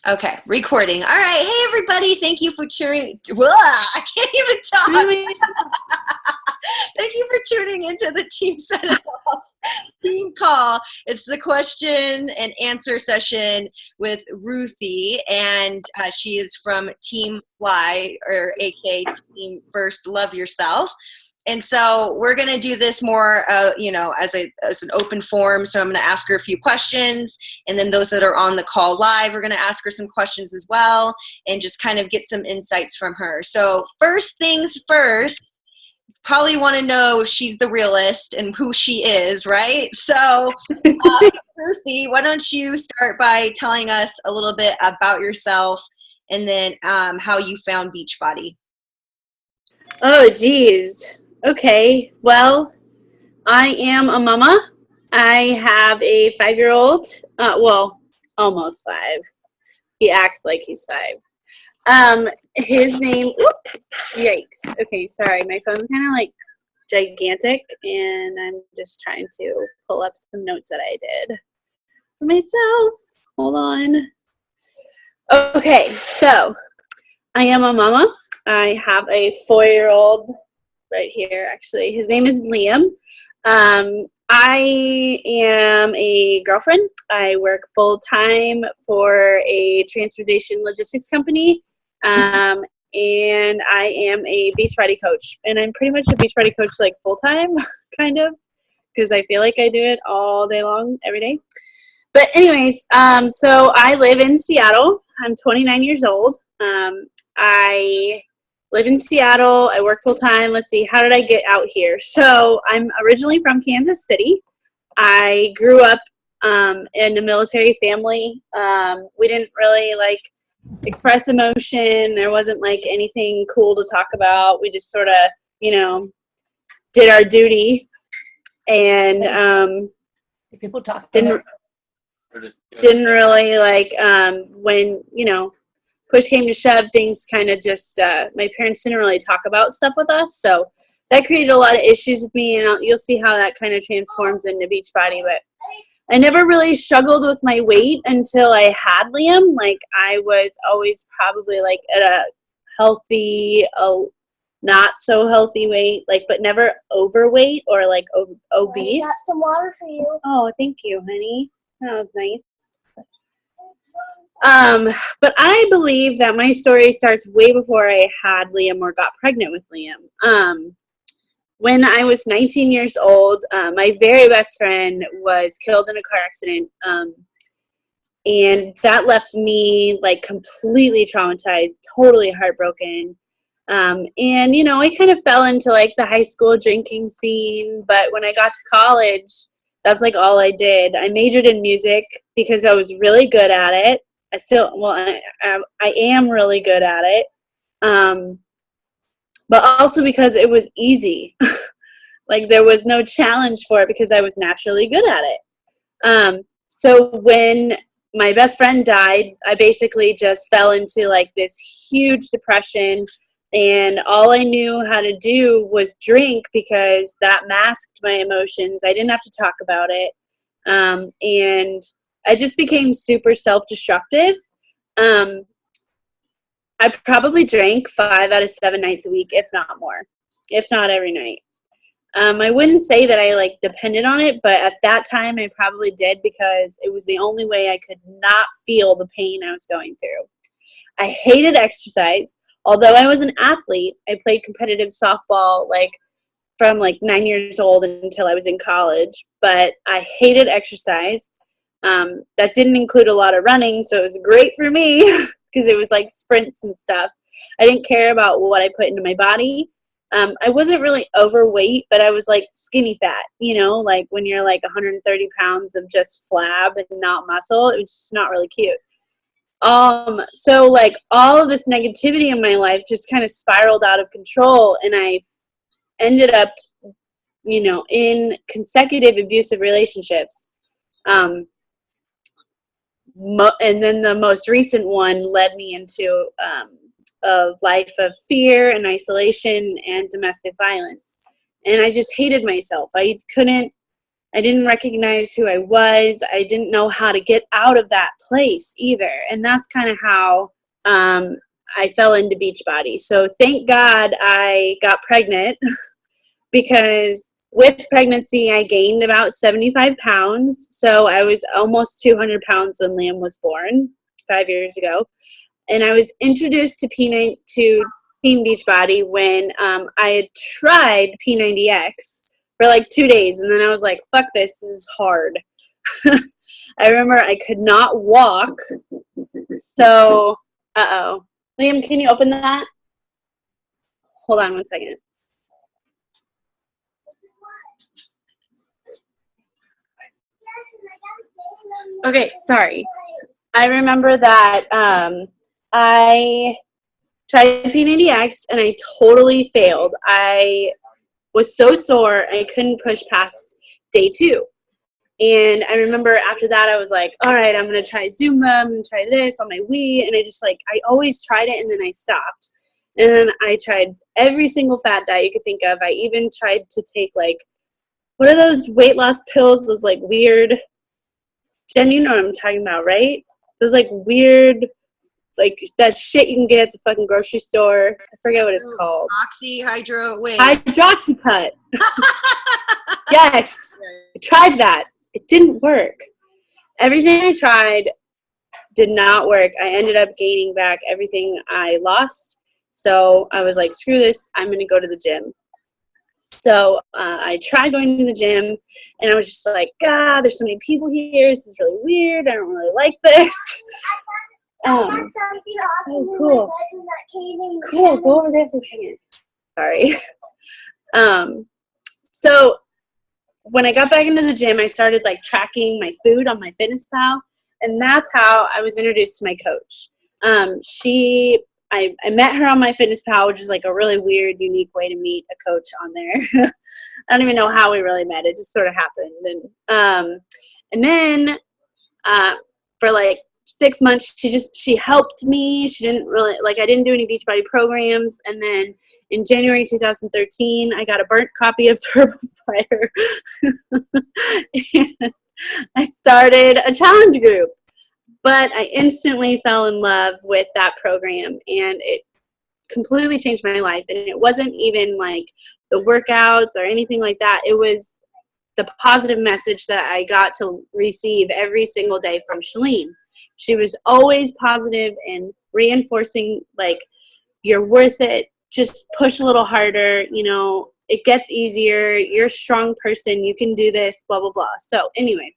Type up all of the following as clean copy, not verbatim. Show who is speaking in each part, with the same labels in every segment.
Speaker 1: Okay, recording. All right. Hey, everybody. Thank you for tuning. Whoa, I can't even talk.
Speaker 2: Really?
Speaker 1: Thank you for tuning into the Team Set It Off team call. It's the question and answer session with Ruthie, and she is from Team F.L.Y, or aka Team First Love Yourself. And so we're going to do this more, as an open forum. So I'm going to ask her a few questions, and then those that are on the call live, we're going to ask her some questions as well, and just kind of get some insights from her. So first things first, probably want to know if she's the realist and who she is, right? So Ruthie, why don't you start by telling us a little bit about yourself, and then how you found Beachbody.
Speaker 2: Oh, geez. Okay. Well, I am a mama. I have a 5-year-old. Almost 5. He acts like he's 5. His name, oops, yikes. Okay, sorry. My phone's kind of like gigantic, and I'm just trying to pull up some notes that I did for myself. Hold on. Okay, so I am a mama. I have a 4-year-old right here, actually. His name is Liam. I am a girlfriend. I work full-time for a transportation logistics company, and I am a Beachbody coach. And I'm pretty much a Beachbody coach, like, full-time, kind of, because I feel like I do it all day long, every day. But anyways, so I live in Seattle. I'm 29 years old. I live in Seattle. I work full time. Let's see, how did I get out here? So I'm originally from Kansas City. I grew up in a military family. We didn't really express emotion. There wasn't anything cool to talk about. We just sort of, did our duty, and
Speaker 3: people talk.
Speaker 2: Didn't really when push came to shove, things kind of just my parents didn't really talk about stuff with us, so that created a lot of issues with me, and you'll see how that kind of transforms into Beachbody. But I never really struggled with my weight until I had Liam. I was always probably at a healthy, not so healthy weight, but never overweight or obese.
Speaker 4: I got some water for you.
Speaker 2: Oh, thank you, honey. That was nice. But I believe that my story starts way before I had Liam or got pregnant with Liam. When I was 19 years old, my very best friend was killed in a car accident. And that left me completely traumatized, totally heartbroken. And I kind of fell into the high school drinking scene. But when I got to college, that's all I did. I majored in music because I was really good at it. I am really good at it. But also because it was easy. There was no challenge for it because I was naturally good at it. So when my best friend died, I basically just fell into this huge depression. And all I knew how to do was drink because that masked my emotions. I didn't have to talk about it. And I just became super self-destructive. I probably drank 5 out of 7 nights a week, if not more, if not every night. I wouldn't say that I depended on it, but at that time I probably did because it was the only way I could not feel the pain I was going through. I hated exercise. Although I was an athlete, I played competitive softball from 9 years old until I was in college, but I hated exercise. That didn't include a lot of running, so it was great for me because it was sprints and stuff. I didn't care about what I put into my body. I wasn't really overweight, but I was skinny fat, when you're 130 pounds of just flab and not muscle. It was just not really cute. So all of this negativity in my life just kind of spiraled out of control, and I ended up, in consecutive abusive relationships. And then the most recent one led me into a life of fear and isolation and domestic violence. And I just hated myself. I I didn't recognize who I was. I didn't know how to get out of that place either. And that's kind of how I fell into Beachbody. So thank God I got pregnant because with pregnancy, I gained about 75 pounds. So I was almost 200 pounds when Liam was born 5 years ago. And I was introduced to Team Beachbody when I had tried P90X for like 2 days. And then I was like, fuck this is hard. I remember I could not walk. So, Liam, can you open that? Hold on 1 second. Okay, sorry. I remember that I tried P90X and I totally failed. I was so sore I couldn't push past day 2. And I remember after that I was like, all right, I'm going to try Zumba. I'm going to try this on my Wii. And I always tried it and then I stopped. And then I tried every single fat diet you could think of. I even tried to take what are those weight loss pills? Those weird, Jen, you know what I'm talking about, right? Those weird, that shit you can get at the fucking grocery store. I forget what it's called. Hydroxycut. Yes. I tried that. It didn't work. Everything I tried did not work. I ended up gaining back everything I lost. So I was like, screw this. I'm going to go to the gym. So I tried going to the gym, and I was just like, God, there's so many people here. This is really weird. I don't really like this. Oh, cool. Cool. Go over there for a second. Sorry. So when I got back into the gym, I started tracking my food on MyFitnessPal, and that's how I was introduced to my coach. I met her on MyFitnessPal, which is a really weird, unique way to meet a coach on there. I don't even know how we really met. It just sort of happened. And then for 6 months, she helped me. She didn't really, I didn't do any Beachbody programs. And then in January 2013, I got a burnt copy of Turbo Fire. And I started a challenge group. But I instantly fell in love with that program, and it completely changed my life. And it wasn't even the workouts or anything like that. It was the positive message that I got to receive every single day from Shalene. She was always positive and reinforcing, you're worth it. Just push a little harder. It gets easier. You're a strong person. You can do this, blah, blah, blah. So anyway.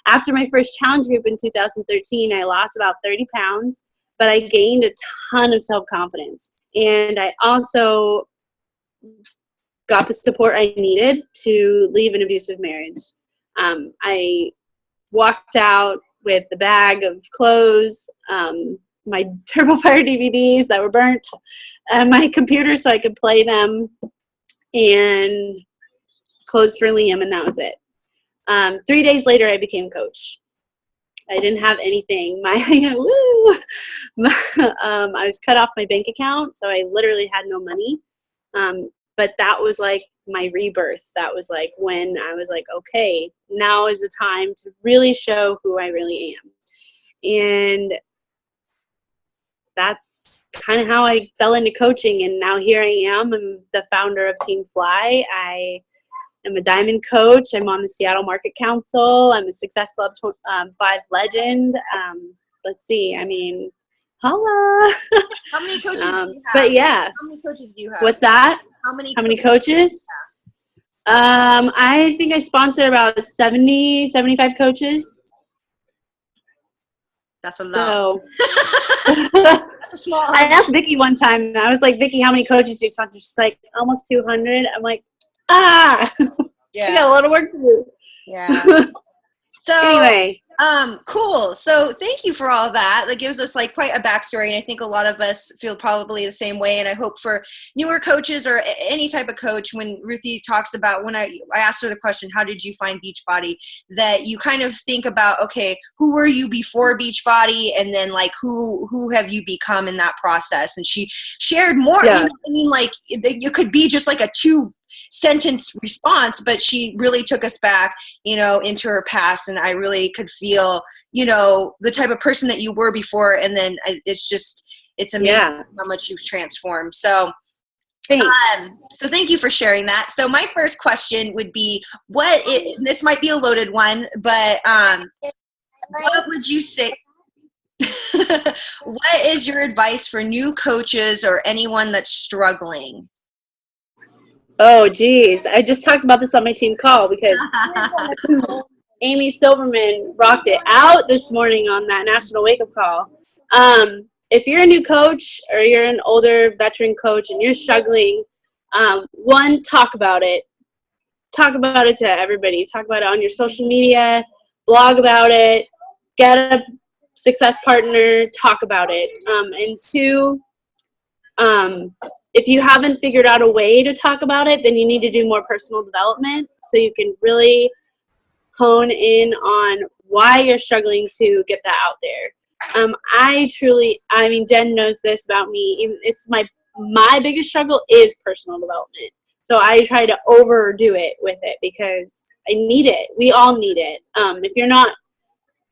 Speaker 2: After my first challenge group in 2013, I lost about 30 pounds, but I gained a ton of self-confidence. And I also got the support I needed to leave an abusive marriage. I walked out with the bag of clothes, my Turbo Fire DVDs that were burnt, and my computer so I could play them, and clothes for Liam, and that was it. 3 days later, I became coach. I didn't have anything. I was cut off my bank account, so I literally had no money. But that was my rebirth. That was when I was okay, now is the time to really show who I really am. And that's kind of how I fell into coaching. And now here I am. I'm the founder of Team F.L.Y. I'm a diamond coach. I'm on the Seattle Market Council. I'm a Success Club 5 legend. Let's see. Holla.
Speaker 1: How many coaches do you have?
Speaker 2: But yeah.
Speaker 1: How many coaches do you have?
Speaker 2: What's that?
Speaker 1: How many
Speaker 2: coaches? I think I sponsor about 70, 75 coaches.
Speaker 1: That's a lot.
Speaker 2: So,
Speaker 1: that's a small.
Speaker 2: I asked Vicki one time, and I was like, Vicki, how many coaches do you sponsor? She's like, almost 200. I'm like, yeah. I got a lot of work to do.
Speaker 1: Yeah. So
Speaker 2: anyway,
Speaker 1: cool. So thank you for all of that. That gives us quite a backstory, and I think a lot of us feel probably the same way. And I hope for newer coaches or any type of coach, when Ruthie talks about, when I asked her the question, how did you find Beachbody, that you kind of think about, okay, who were you before Beachbody, and then who have you become in that process? And she shared more.
Speaker 2: Yeah.
Speaker 1: You could be just a sentence response, but she really took us back, into her past. And I really could feel, the type of person that you were before. And then it's amazing how much you've transformed. So
Speaker 2: thanks.
Speaker 1: So thank you for sharing that. So my first question would be, this might be a loaded one, but what would you say? What is your advice for new coaches or anyone that's struggling?
Speaker 2: Oh, geez. I just talked about this on my team call because Amy Silverman rocked it out this morning on that national wake-up call. If you're a new coach or you're an older veteran coach and you're struggling, one, talk about it. Talk about it to everybody. Talk about it on your social media, blog about it, get a success partner, talk about it. And two, if you haven't figured out a way to talk about it, then you need to do more personal development so you can really hone in on why you're struggling to get that out there. Jen knows this about me. It's my biggest struggle is personal development. So I try to overdo it with it because I need it. We all need it.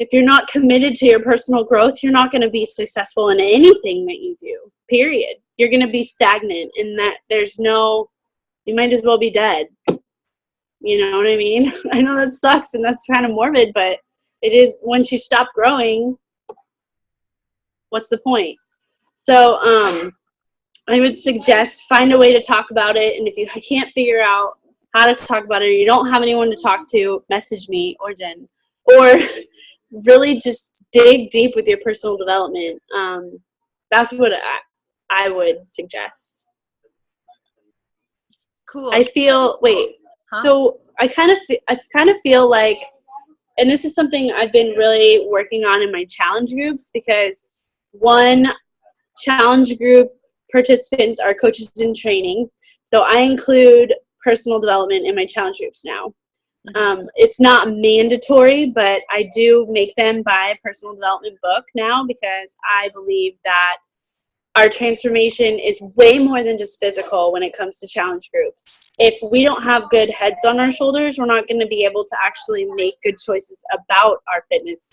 Speaker 2: If you're not committed to your personal growth, you're not going to be successful in anything that you do, period. You're going to be stagnant in that you might as well be dead. You know what I mean? I know that sucks and that's kind of morbid, but it is. Once you stop growing, what's the point? So I would suggest find a way to talk about it. And if you can't figure out how to talk about it or you don't have anyone to talk to, message me or Jen. Or really just dig deep with your personal development. That's what I would suggest.
Speaker 1: Cool.
Speaker 2: So I kind of feel like, and this is something I've been really working on in my challenge groups, because one, challenge group participants are coaches in training. So I include personal development in my challenge groups now. It's not mandatory, but I do make them buy a personal development book now because I believe that our transformation is way more than just physical when it comes to challenge groups. If we don't have good heads on our shoulders, we're not going to be able to actually make good choices about our fitness,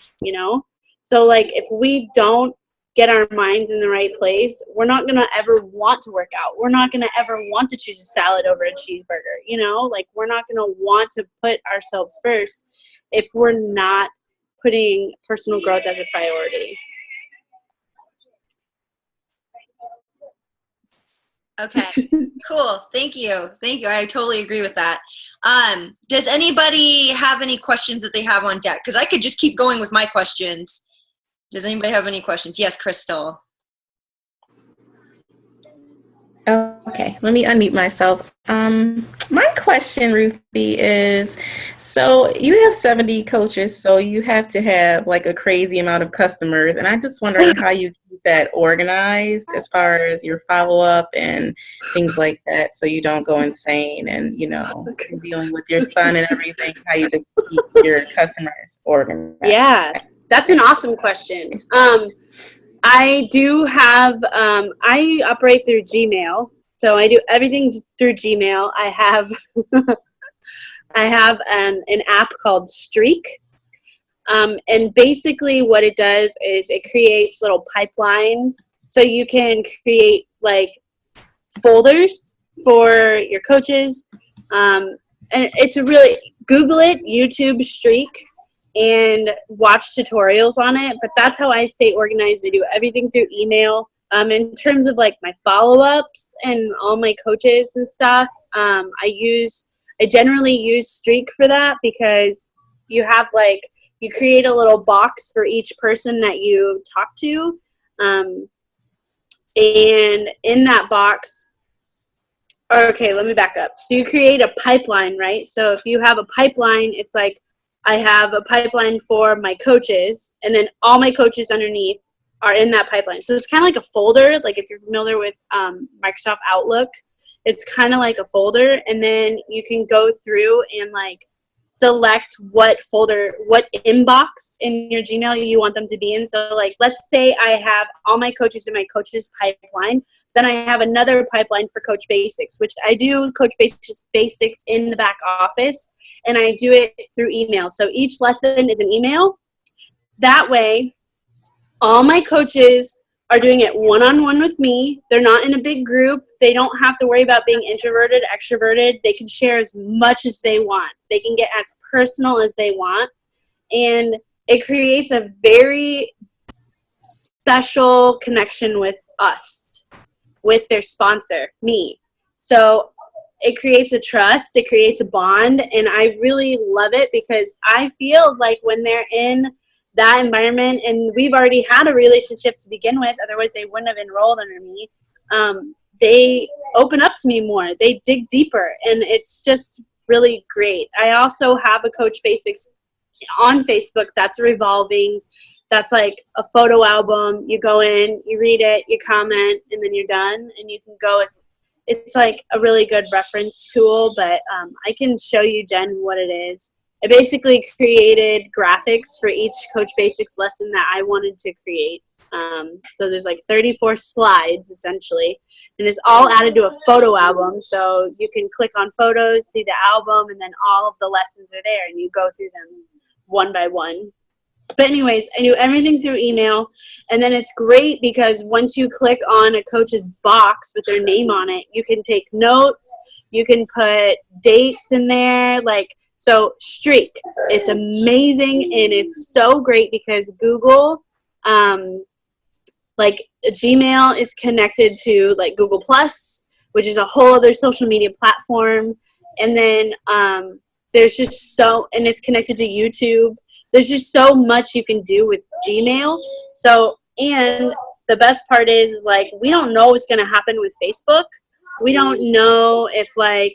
Speaker 2: So like if we don't get our minds in the right place, we're not going to ever want to work out. We're not going to ever want to choose a salad over a cheeseburger, like we're not going to want to put ourselves first if we're not putting personal growth as a priority.
Speaker 1: Okay, cool. Thank you. I totally agree with that. Does anybody have any questions that they have on deck? Because I could just keep going with my questions. Does anybody have any questions? Yes, Crystal.
Speaker 3: Okay, let me unmute myself. My question, Ruthie, is, so you have 70 coaches, so you have to have like a crazy amount of customers, and I'm just wondering how you keep that organized as far as your follow-up and things like that, so you don't go insane and, dealing with your son and everything, how you just keep your customers organized.
Speaker 2: Yeah, that's an awesome question. I do have, I operate through Gmail, so I do everything through Gmail. I have an app called Streak, and basically what it does is it creates little pipelines, so you can create like folders for your coaches, and it's Google it, YouTube Streak, and watch tutorials on it. But that's how I stay organized. I do everything through email. In terms of like my follow-ups and all my coaches and stuff, I generally use Streak for that, because you create a little box for each person that you talk to, and in that box, okay, let me back up. So you create a pipeline, right? So if you have a pipeline, it's like I have a pipeline for my coaches, and then all my coaches underneath are in that pipeline. So it's kind of like a folder. Like if you're familiar with Microsoft Outlook, it's kind of like a folder, and then you can go through and like select what folder, what inbox in your Gmail you want them to be in. So like, let's say I have all my coaches in my coaches pipeline, then I have another pipeline for Coach Basics, which I do Coach Basics in the back office, and I do it through email. So each lesson is an email. That way, all my coaches are doing it one-on-one with me. They're not in a big group. They don't have to worry about being introverted, extroverted. They can share as much as they want. They can get as personal as they want. And it creates a very special connection with us, with their sponsor, me. So it creates a trust. It creates a bond. And I really love it because I feel like when they're in that environment, and we've already had a relationship to begin with, otherwise they wouldn't have enrolled under me, they open up to me more, they dig deeper, and it's just really great. I also have a Coach Basics on Facebook that's revolving, that's like a photo album. You go in, you read it, you comment, and then you're done, and you can go as, it's like a really good reference tool. But I can show you, Jen, what it is. I basically created graphics for each Coach Basics lesson that I wanted to create. So there's like 34 slides essentially, and it's all added to a photo album. So you can click on photos, see the album, and then all of the lessons are there, and you go through them one by one. But anyways, I do everything through email, and then it's great because once you click on a coach's box with their name on it, you can take notes, you can put dates in there, like, so Streak, it's amazing, and it's so great because Google, like Gmail is connected to like Google Plus, which is a whole other social media platform. And then there's just so, and it's connected to YouTube. There's just so much you can do with Gmail. So, and the best part is like, we don't know what's going to happen with Facebook. We don't know if like,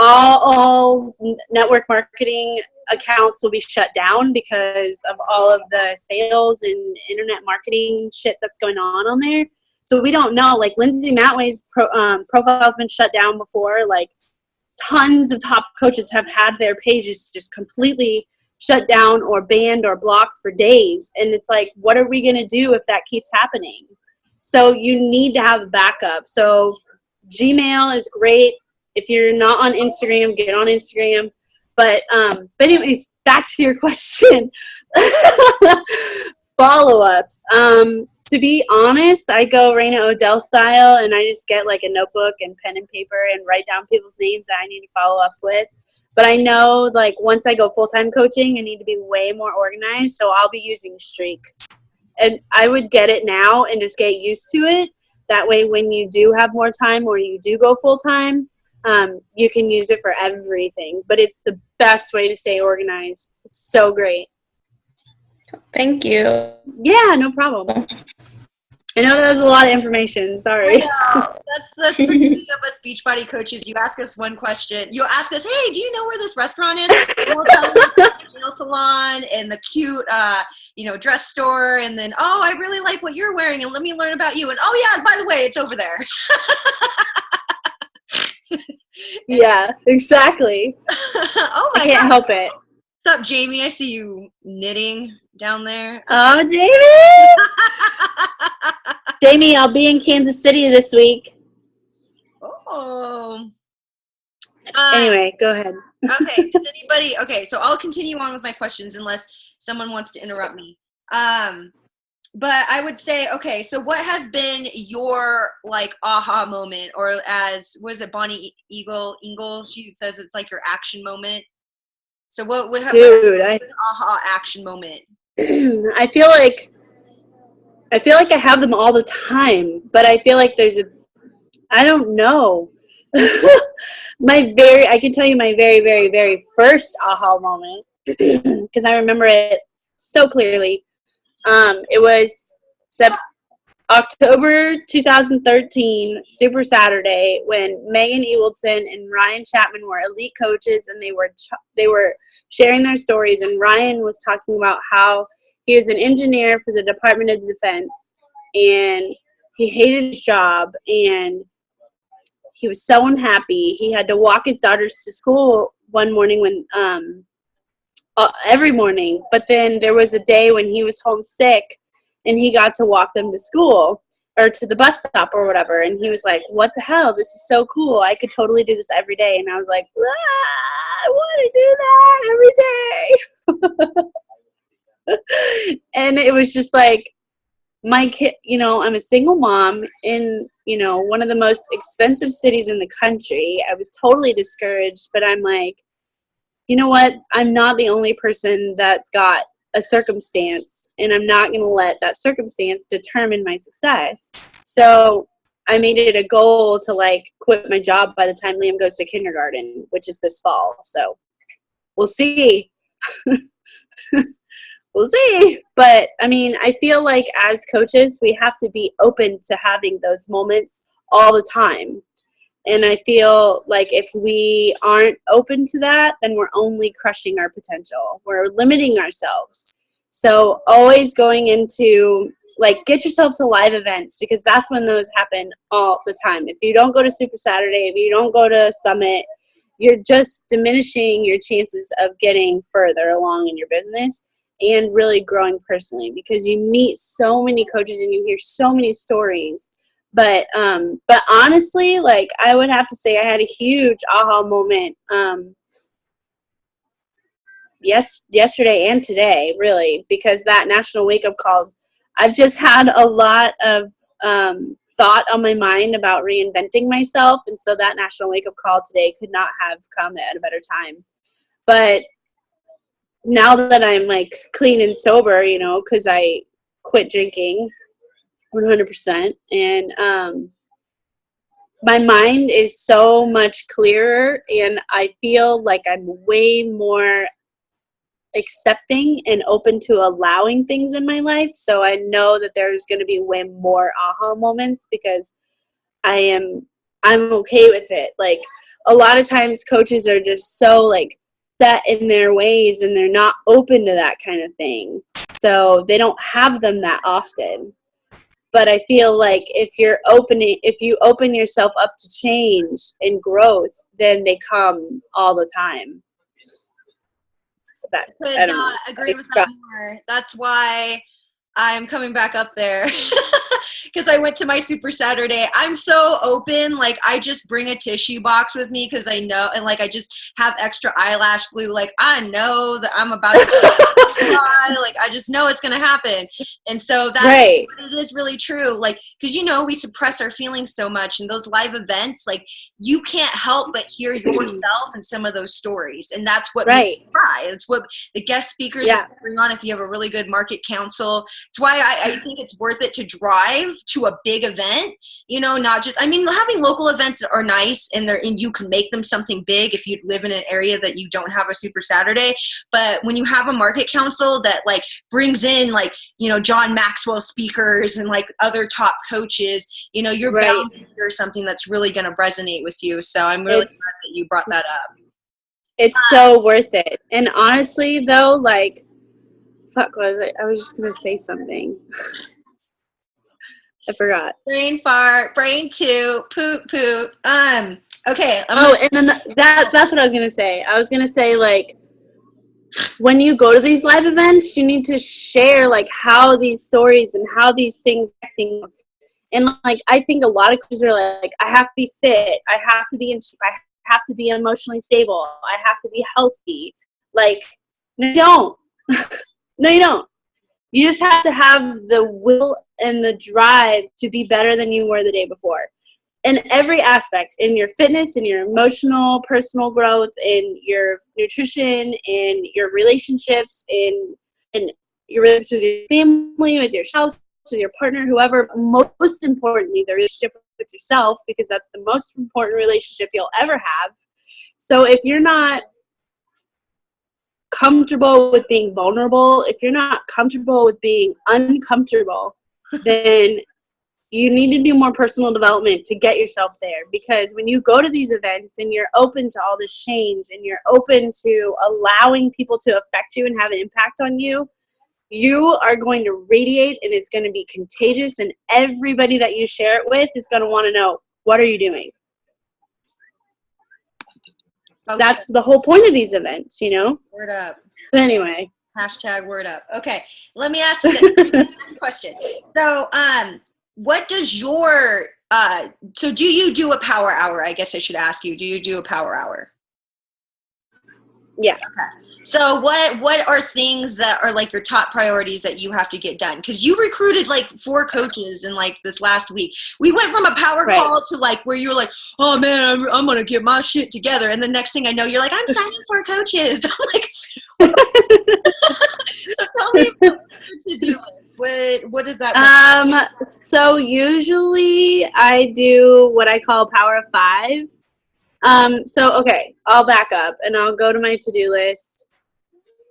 Speaker 2: all network marketing accounts will be shut down because of all of the sales and internet marketing shit that's going on there. So we don't know. Like Lindsay Matway's profile's been shut down before. Like tons of top coaches have had their pages just completely shut down or banned or blocked for days. And it's like, what are we going to do if that keeps happening? So you need to have a backup. So Gmail is great. If you're not on Instagram, get on Instagram. But anyways, back to your question. Follow-ups. To be honest, I go Raina Odell style, and I just get like a notebook and pen and paper and write down people's names that I need to follow up with. But I know like once I go full-time coaching, I need to be way more organized, so I'll be using Streak. And I would get it now and just get used to it. That way when you do have more time or you do go full-time, you can use it for everything, but it's the best way to stay organized. It's so great.
Speaker 3: Thank you.
Speaker 2: Yeah, no problem. I know that was a lot of information. Sorry.
Speaker 1: I know. That's the beauty of us Beachbody coaches. You ask us one question. You'll ask us, hey, do you know where this restaurant is? And we'll tell you the nail salon and the cute, dress store. And then, oh, I really like what you're wearing. And let me learn about you. And, oh, yeah, by the way, it's over there.
Speaker 2: Yeah, exactly.
Speaker 1: Oh my
Speaker 2: I can't
Speaker 1: God.
Speaker 2: help it.
Speaker 1: What's up, Jamie? I see you knitting down there.
Speaker 2: Oh, Jamie! Jamie, I'll be in Kansas City this week.
Speaker 1: Oh.
Speaker 2: Anyway, go ahead.
Speaker 1: Okay. Does anybody? Okay, so I'll continue on with my questions unless someone wants to interrupt me. But I would say, okay, so what has been your like aha moment, or as was it Bonnie Engel? She says it's like your action moment. So what
Speaker 2: Dude,
Speaker 1: an aha action moment?
Speaker 2: I feel like I have them all the time, but I feel like I don't know. I can tell you my very, very, very first aha moment because I remember it so clearly. It was October 2013, Super Saturday, when Megan Ewaldson and Ryan Chapman were elite coaches, and they were sharing their stories. And Ryan was talking about how he was an engineer for the Department of Defense, and he hated his job, and he was so unhappy. He had to walk his daughters to school one morning when every morning, but then there was a day when he was homesick and he got to walk them to school or to the bus stop or whatever, and he was like, what the hell, this is so cool, I could totally do this every day. And I was like, I want to do that every day. And it was just like, my kid, you know, I'm a single mom in, you know, one of the most expensive cities in the country. I was totally discouraged, but I'm like, you know what? I'm not the only person that's got a circumstance, and I'm not going to let that circumstance determine my success. So I made it a goal to like quit my job by the time Liam goes to kindergarten, which is this fall. So we'll see. We'll see. But I mean, I feel like as coaches, we have to be open to having those moments all the time. And I feel like if we aren't open to that, then we're only crushing our potential. We're limiting ourselves. So always going into, like, get yourself to live events, because that's when those happen all the time. If you don't go to Super Saturday, if you don't go to Summit, you're just diminishing your chances of getting further along in your business and really growing personally, because you meet so many coaches and you hear so many stories. But honestly, like, I would have to say I had a huge aha moment yesterday and today, really, because that national wake-up call, I've just had a lot of thought on my mind about reinventing myself, and so that national wake-up call today could not have come at a better time. But now that I'm like clean and sober, you know, because I quit drinking 100%, and my mind is so much clearer, and I feel like I'm way more accepting and open to allowing things in my life. So I know that there's going to be way more aha moments, because I'm okay with it. Like, a lot of times coaches are just so like set in their ways, and they're not open to that kind of thing. So they don't have them that often. But I feel like if you open yourself up to change and growth, then they come all the time.
Speaker 1: Could not agree with that more. That's why I'm coming back up there, because I went to my Super Saturday. I'm so open. Like, I just bring a tissue box with me, because I know, and like, I just have extra eyelash glue. Like, I know that I'm about to cry. Like, I just know it's going to happen. And so that
Speaker 2: right.
Speaker 1: It is really true. Like, because, you know, we suppress our feelings so much, and those live events, like, you can't help but hear yourself in some of those stories. And that's what makes you cry. It's what the guest speakers bring on if you have a really good market counsel. It's why I think it's worth it to drive to a big event, you know, not just, I mean, having local events are nice, and you can make them something big if you live in an area that you don't have a Super Saturday. But when you have a market council that like brings in, like, you know, John Maxwell speakers and like other top coaches, you know, you're bound to hear something that's really going to resonate with you. So I'm really glad that you brought that up.
Speaker 2: It's so worth it. And honestly, though, like, I was just going to say something. I forgot.
Speaker 1: Brain fart, brain toot, poop. Okay.
Speaker 2: And then that's what I was going to say. I was going to say, like, when you go to these live events, you need to share, like, how these stories and how these things acting. And, like, I think a lot of coaches are like, I have to be fit. I have to be in shape. I have to be emotionally stable. I have to be healthy. Like, no, you don't. No, you don't. You just have to have the will and the drive to be better than you were the day before. In every aspect, in your fitness, in your emotional, personal growth, in your nutrition, in your relationships, in your relationship with your family, with your spouse, with your partner, whoever. Most importantly, the relationship with yourself, because that's the most important relationship you'll ever have. So if you're not comfortable with being vulnerable, if you're not comfortable with being uncomfortable, then you need to do more personal development to get yourself there. Because when you go to these events and you're open to all this change, and you're open to allowing people to affect you and have an impact on you, you are going to radiate, and it's going to be contagious, and everybody that you share it with is going to want to know, what are you doing? That's the whole point of these events, you know?
Speaker 1: Word up.
Speaker 2: But anyway.
Speaker 1: Hashtag word up. Okay. Let me ask you the next question. So, what does your, so do you do a power hour? I guess I should ask you, do you do a power hour?
Speaker 2: Yeah.
Speaker 1: Okay. So what are things that are like your top priorities that you have to get done? Because you recruited like 4 coaches in like this last week. We went from a power call to like where you were like, oh man, I'm gonna get my shit together, and the next thing I know, you're like, I'm signing 4 coaches. I'm like, so tell me about your to-do list. What does that look like?
Speaker 2: So usually I do what I call Power of 5. So okay, I'll back up and I'll go to my to-do list.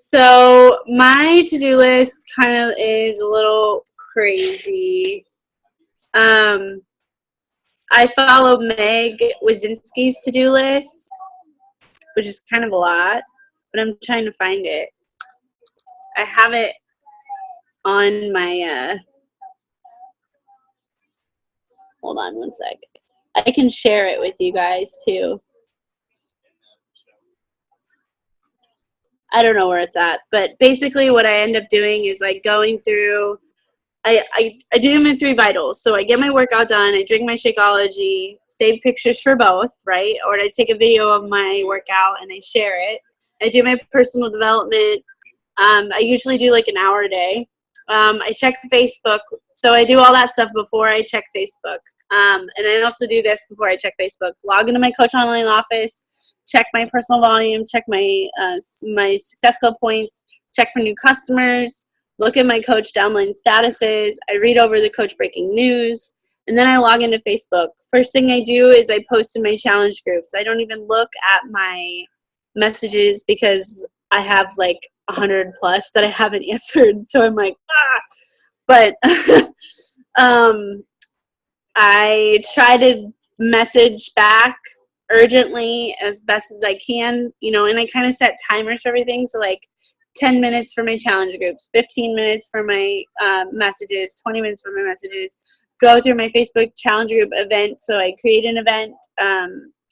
Speaker 2: So my to-do list kind of is a little crazy. I follow Meg Wazinski's to-do list, which is kind of a lot, but I'm trying to find it. I have it on my, hold on one sec. I can share it with you guys too. I don't know where it's at, but basically what I end up doing is like going through, I do them in 3 vitals. So I get my workout done, I drink my Shakeology, save pictures for both, right? Or I take a video of my workout and I share it. I do my personal development. I usually do like an hour a day. I check Facebook. So I do all that stuff before I check Facebook. And I also do this before I check Facebook. Log into my Coach Online office, check my personal volume, check my my Success Club points, check for new customers, look at my coach downline statuses. I read over the coach breaking news, and then I log into Facebook. First thing I do is I post in my challenge groups. I don't even look at my messages because I have like 100 plus that I haven't answered. So I'm like, ah. But I try to message back urgently as best as I can, you know, and I kind of set timers for everything. So like 10 minutes for my challenge groups, 15 minutes for my messages, 20 minutes for my messages. Go through my Facebook challenge group event. So I create an event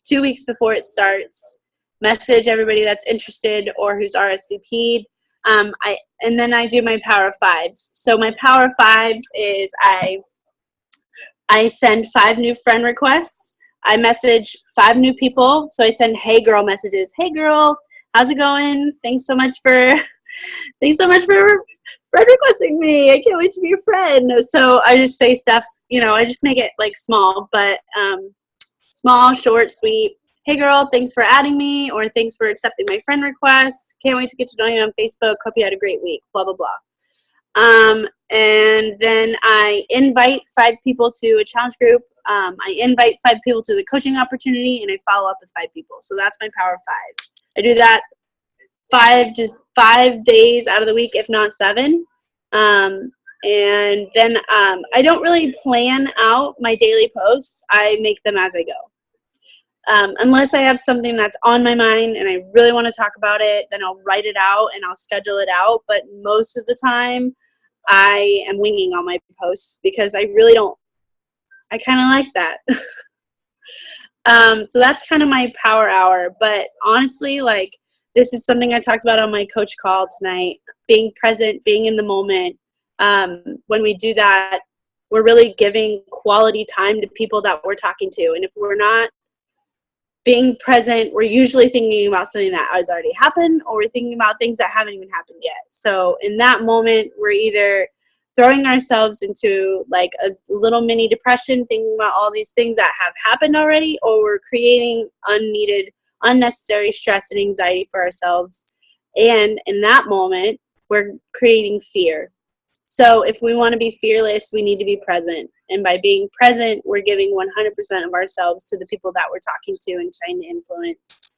Speaker 2: 2 weeks before it starts, message everybody that's interested or who's RSVP'd. And then I do my Power 5s. So my Power 5s is I send 5 new friend requests. I message 5 new people. So I send hey girl messages. Hey girl, how's it going? Thanks so much for friend requesting me. I can't wait to be your friend. So I just say stuff, you know, I just make it like small, but small, short, sweet. Hey girl, thanks for adding me, or thanks for accepting my friend request. Can't wait to get to know you on Facebook. Hope you had a great week. Blah, blah, blah. And then I invite 5 people to a challenge group. I invite 5 people to the coaching opportunity, and I follow up with 5 people. So that's my Power 5. I do that 5 days out of the week, if not 7. And then I don't really plan out my daily posts. I make them as I go. Unless I have something that's on my mind and I really want to talk about it, then I'll write it out and I'll schedule it out. But most of the time, I am winging all my posts because I really don't. I kind of like that. So that's kind of my power hour. But honestly, like, this is something I talked about on my coach call tonight. Being present, being in the moment. When we do that, we're really giving quality time to people that we're talking to. And if we're not being present, we're usually thinking about something that has already happened, or we're thinking about things that haven't even happened yet. So in that moment, we're either throwing ourselves into like a little mini depression, thinking about all these things that have happened already, or we're creating unneeded, unnecessary stress and anxiety for ourselves. And in that moment, we're creating fear. So if we want to be fearless, we need to be present. And by being present, we're giving 100% of ourselves to the people that we're talking to and trying to influence.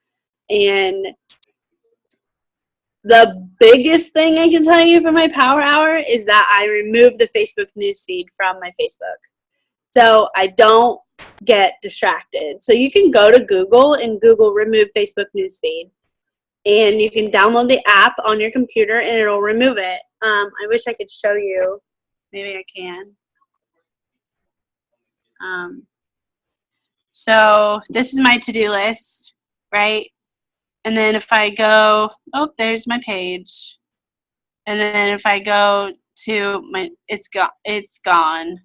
Speaker 2: And the biggest thing I can tell you for my power hour is that I remove the Facebook newsfeed from my Facebook. So I don't get distracted. So you can go to Google and Google remove Facebook newsfeed. And you can download the app on your computer and it'll remove it. I wish I could show you. Maybe I can. So this is my to-do list, right? And then if I go, oh, there's my page. And then if I go to my, it's gone.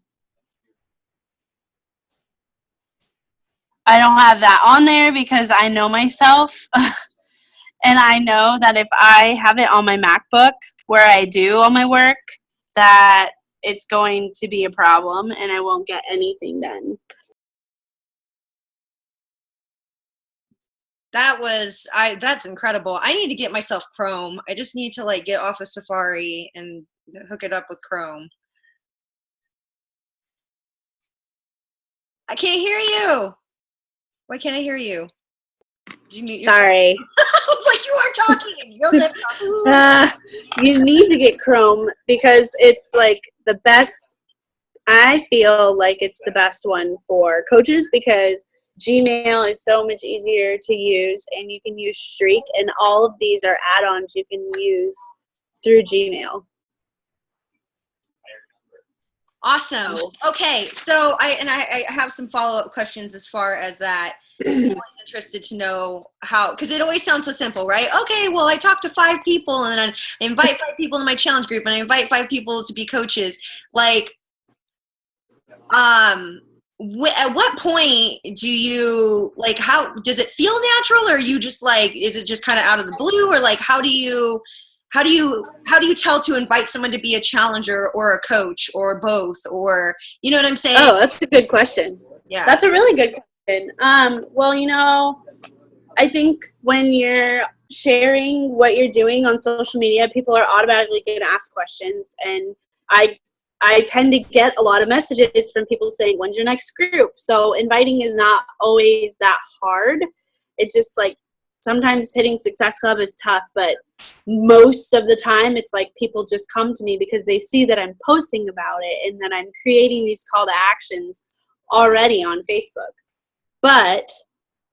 Speaker 2: I don't have that on there because I know myself. And I know that if I have it on my MacBook where I do all my work, that it's going to be a problem and I won't get anything done.
Speaker 1: That's incredible. I need to get myself Chrome. I just need to like get off of Safari and hook it up with Chrome. I can't hear you. Why can't I hear you? Did you mute yourself?
Speaker 2: Sorry.
Speaker 1: I was like, you are talking. You
Speaker 2: You need to get Chrome because it's like the best. I feel like it's the best one for coaches because Gmail is so much easier to use, and you can use Streak, and all of these are add-ons you can use through Gmail.
Speaker 1: Awesome. Okay, so I have some follow-up questions as far as that. I'm always interested to know how, because it always sounds so simple, right? Okay, well, I talk to 5 people, and then I invite 5 people to my challenge group, and I invite 5 people to be coaches. Like, at what point do you, like, how does it feel natural, or are you just like, is it just kind of out of the blue, or like, how do you tell to invite someone to be a challenger or a coach or both, or you know what I'm saying?
Speaker 2: Oh, that's a good question.
Speaker 1: Yeah,
Speaker 2: That's a really good question. Well, you know, I think when you're sharing what you're doing on social media, people are automatically going to ask questions, and I tend to get a lot of messages from people saying, when's your next group? So inviting is not always that hard. It's just like sometimes hitting Success Club is tough, but most of the time it's like people just come to me because they see that I'm posting about it and that I'm creating these call to actions already on Facebook. But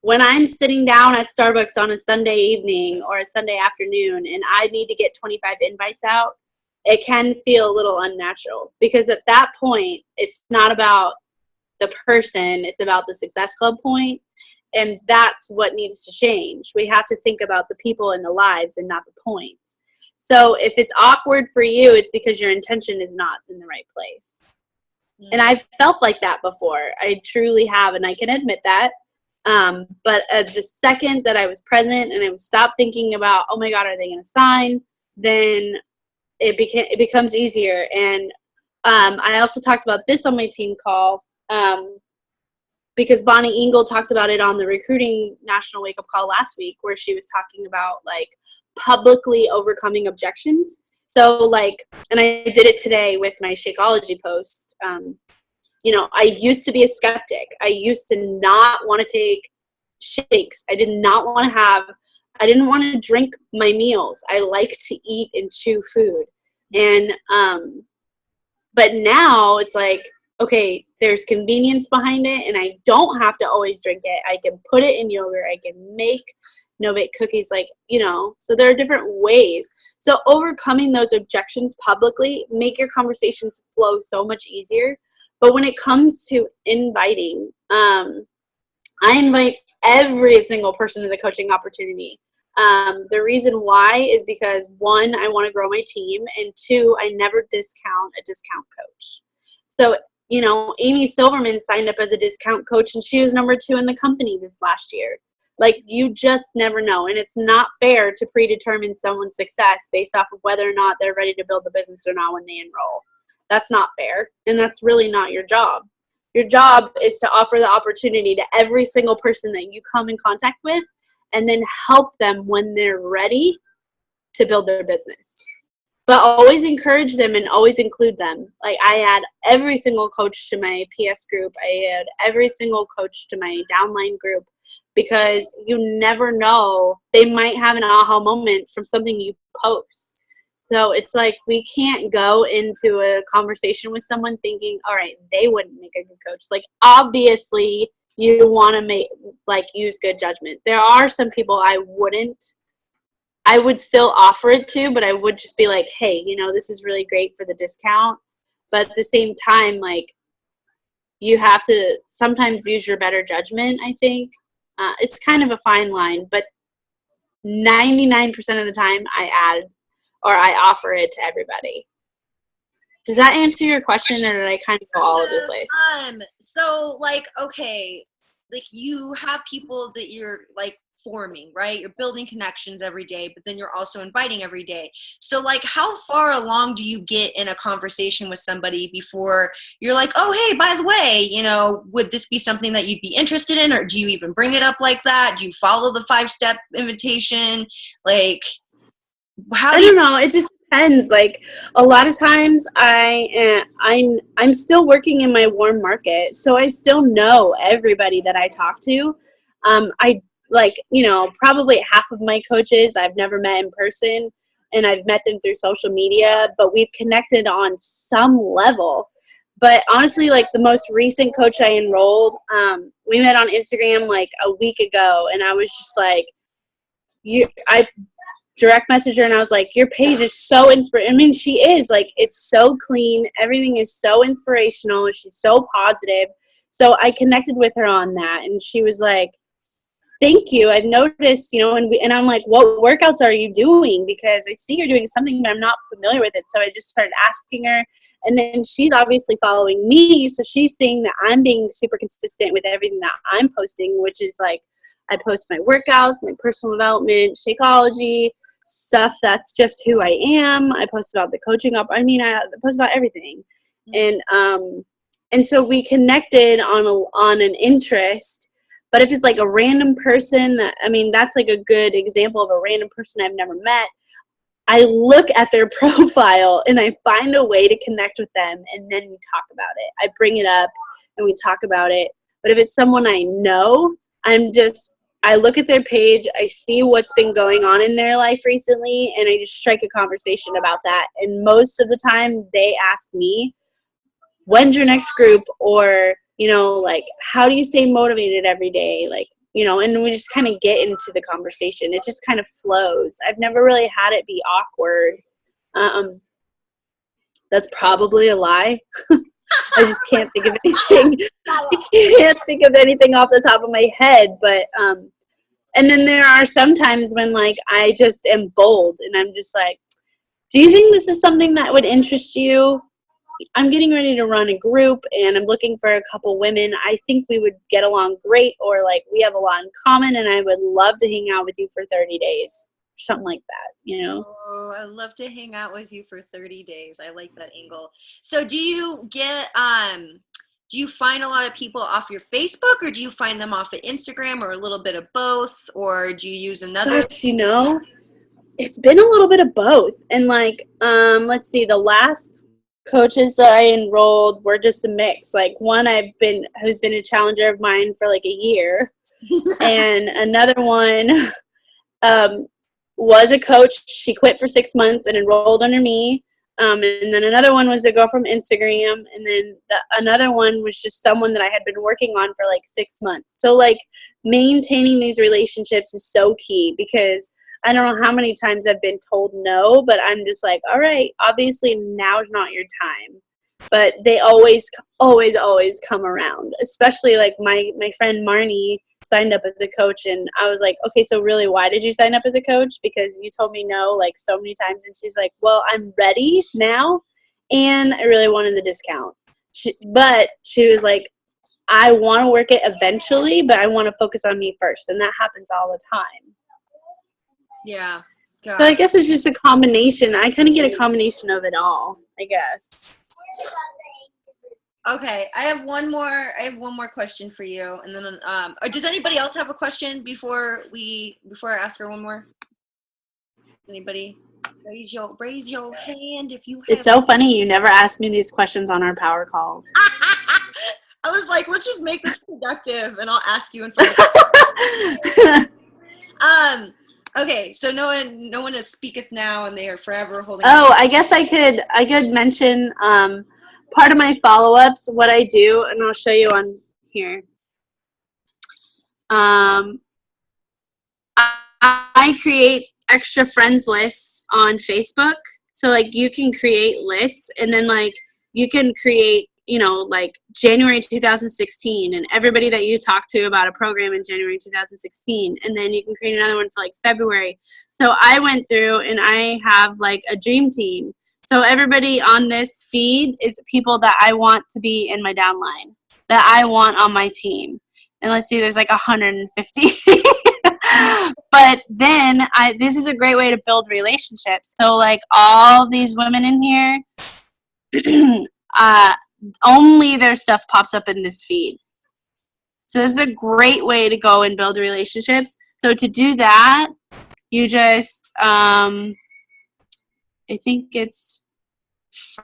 Speaker 2: when I'm sitting down at Starbucks on a Sunday evening or a Sunday afternoon and I need to get 25 invites out, it can feel a little unnatural because at that point, it's not about the person, it's about the Success Club point, and that's what needs to change. We have to think about the people and the lives and not the points. So if it's awkward for you, it's because your intention is not in the right place. And I've felt like that before. I truly have, and I can admit that. But the second that I was present and I stopped thinking about, oh my God, are they going to sign? Then it becomes easier. And I also talked about this on my team call because Bonnie Engel talked about it on the recruiting national wake up call last week, where she was talking about like publicly overcoming objections. So like, and I did it today with my Shakeology post. You know, I used to be a skeptic. I used to not want to take shakes. I didn't want to drink my meals. I like to eat and chew food. And, but now it's like, okay, there's convenience behind it and I don't have to always drink it. I can put it in yogurt. I can make no-bake cookies, like, you know, so there are different ways. So overcoming those objections publicly make your conversations flow so much easier. But when it comes to inviting, I invite every single person to the coaching opportunity. The reason why is because 1, I want to grow my team, and 2, I never discount a discount coach. So, you know, Amy Silverman signed up as a discount coach and she was number 2 in the company this last year. Like, you just never know. And it's not fair to predetermine someone's success based off of whether or not they're ready to build the business or not when they enroll. That's not fair. And that's really not your job. Your job is to offer the opportunity to every single person that you come in contact with and then help them when they're ready to build their business. But always encourage them and always include them. Like, I add every single coach to my PS group. I add every single coach to my downline group because you never know. They might have an aha moment from something you post. So it's like we can't go into a conversation with someone thinking, all right, they wouldn't make a good coach. Like, obviously, you want to use good judgment. There are some people I would still offer it to, but I would just be like, hey, you know, this is really great for the discount. But at the same time, like, you have to sometimes use your better judgment, I think. It's kind of a fine line, but 99% of the time I add or I offer it to everybody. Does that answer your question, or did I kind of go all over the place?
Speaker 1: So like, okay, like you have people that you're like forming, right? You're building connections every day, but then you're also inviting every day. So like, how far along do you get in a conversation with somebody before you're like, oh, hey, by the way, you know, would this be something that you'd be interested in? Or do you even bring it up like that? Do you follow the 5-step invitation? Like, how do
Speaker 2: I don't know. It just depends. Like, a lot of times I'm still working in my warm market, so I still know everybody that I talk to. I like, you know, probably half of my coaches I've never met in person, and I've met them through social media, but we've connected on some level. But honestly, like the most recent coach I enrolled, we met on Instagram like a week ago, and I was just like, I direct message her and I was like, your page is so inspirational. I mean, she is like, it's so clean. Everything is so inspirational. She's so positive. So I connected with her on that, and she was like, thank you. I've noticed, you know, and I'm like, what workouts are you doing? Because I see you're doing something, but I'm not familiar with it. So I just started asking her, and then she's obviously following me. So she's seeing that I'm being super consistent with everything that I'm posting, which is like, I post my workouts, my personal development, Shakeology, stuff that's just who I am. I post about the coaching I post about everything. And so we connected on an interest. But if it's like a random person, that's like a good example of a random person I've never met. I look at their profile and I find a way to connect with them, and then we talk about it. I bring it up and we talk about it. But if it's someone I know, I look at their page, I see what's been going on in their life recently, and I just strike a conversation about that. And most of the time they ask me, when's your next group? Or, you know, like, how do you stay motivated every day? Like, you know, and we just kind of get into the conversation. It just kind of flows. I've never really had it be awkward. That's probably a lie. I just can't think of anything. I can't think of anything off the top of my head. But, and then there are some times when, like, I just am bold and I'm just like, do you think this is something that would interest you? I'm getting ready to run a group and I'm looking for a couple women. I think we would get along great, or like we have a lot in common, and I would love to hang out with you for 30 days. Something like that, you know?
Speaker 1: Oh, I'd love to hang out with you for 30 days. I like that angle. So do you find a lot of people off your Facebook, or do you find them off of Instagram, or a little bit of both, or do you use another?
Speaker 2: Gosh, you know, it's been a little bit of both. And like, let's see, the last coaches that I enrolled were just a mix. Like one who's been a challenger of mine for like a year, and another one was a coach. She quit for 6 months and enrolled under me. And then another one was a girl from Instagram, and then another one was just someone that I had been working on for like 6 months. So like maintaining these relationships is so key, because I don't know how many times I've been told no, but I'm just like, all right, obviously now's not your time. But they always come around, especially like my friend Marnie signed up as a coach, and I was like, okay, so really, why did you sign up as a coach? Because you told me no like so many times. And she's like, well, I'm ready now, and I really wanted the discount. But she was like, I want to work it eventually, but I want to focus on me first, and that happens all the time.
Speaker 1: Yeah. God.
Speaker 2: So I guess it's just a combination. I kind of get a combination of it all, I guess.
Speaker 1: Okay, I have one more question for you, and then does anybody else have a question before I ask her one more? Anybody? Raise your hand if you have.
Speaker 2: It's so funny you never asked me these questions on our power calls.
Speaker 1: I was like, let's just make this productive, and I'll ask you in front of okay, so no one is speaketh now, and they are forever holding.
Speaker 2: Oh, I guess I could mention part of my follow-ups, what I do, and I'll show you on here. I create extra friends lists on Facebook. So like you can create lists, and then like you can create like January 2016, and everybody that you talk to about a program in January 2016, and then you can create another one for like February. So I went through and I have like a dream team. So everybody on this feed is people that I want to be in my downline, that I want on my team. And let's see, there's like 150. But then this is a great way to build relationships. So like all these women in here, only their stuff pops up in this feed. So this is a great way to go and build relationships. So to do that, you just, I think it's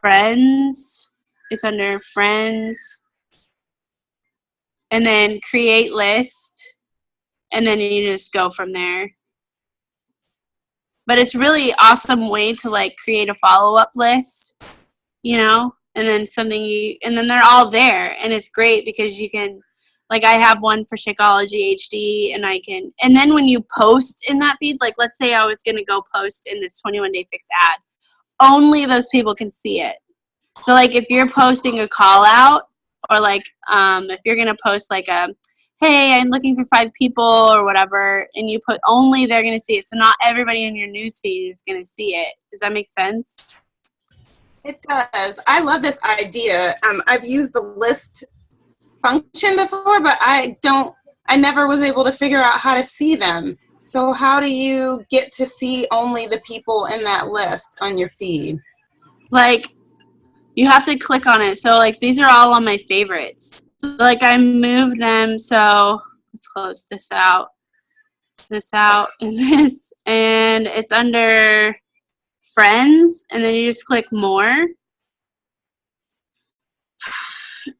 Speaker 2: friends. It's under friends. And then create list. And then you just go from there. But it's really awesome way to like create a follow-up list, and then and then they're all there, and it's great because you can, like I have one for Shakeology HD, and then when you post in that feed, like let's say I was going to go post in this 21-day fix ad, only those people can see it. So like if you're posting a call out, or like if you're going to post like hey, I'm looking for 5 people or whatever, and you put only they're going to see it. So not everybody in your newsfeed is going to see it. Does that make sense?
Speaker 5: It does. I love this idea. I've used the list function before, but I never was able to figure out how to see them. So how do you get to see only the people in that list on your feed?
Speaker 2: Like, you have to click on it. So like these are all on my favorites. So like I moved them. So let's close this out, and this, and it's under friends, and then you just click more.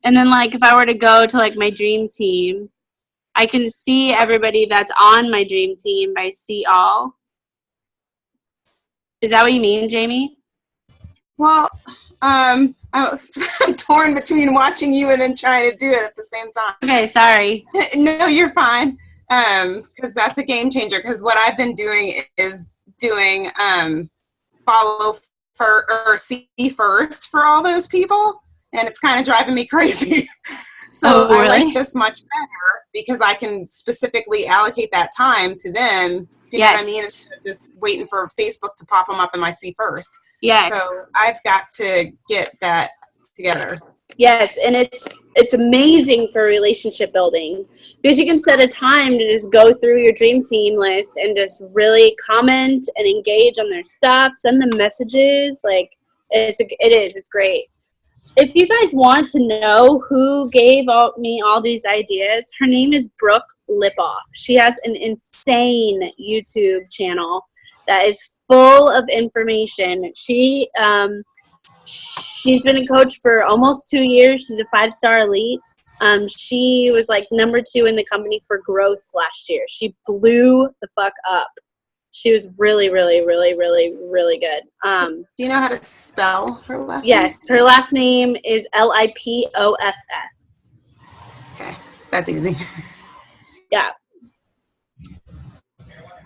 Speaker 2: And then like if I were to go to like my dream team, I can see everybody that's on my dream team by see all. Is that what you mean, Jamie?
Speaker 5: Well, I'm torn between watching you and then trying to do it at the same time.
Speaker 2: Okay, sorry.
Speaker 5: No, you're fine. Because that's a game changer. Because what I've been doing is doing follow or see first for all those people, and it's kind of driving me crazy. So
Speaker 2: really?
Speaker 5: I like this much better because I can specifically allocate that time to them. Do you know what I mean? Instead of just waiting for Facebook to pop them up in my see first.
Speaker 2: Yes.
Speaker 5: So I've got to get that together.
Speaker 2: Yes, and it's amazing for relationship building because you can set a time to just go through your dream team list and just really comment and engage on their stuff, send them messages. Like it's great. If you guys want to know who gave me all these ideas, her name is Brooke Lipoff. She has an insane YouTube channel that is full of information. She's been a coach for almost 2 years. She's a 5-star elite. She was like number 2 in the company for growth last year. She blew the fuck up. She was really, really, really, really, really good.
Speaker 5: Do you know how to spell her last name?
Speaker 2: Yes, her last name is Lipoff.
Speaker 5: Okay, that's easy.
Speaker 2: Yeah.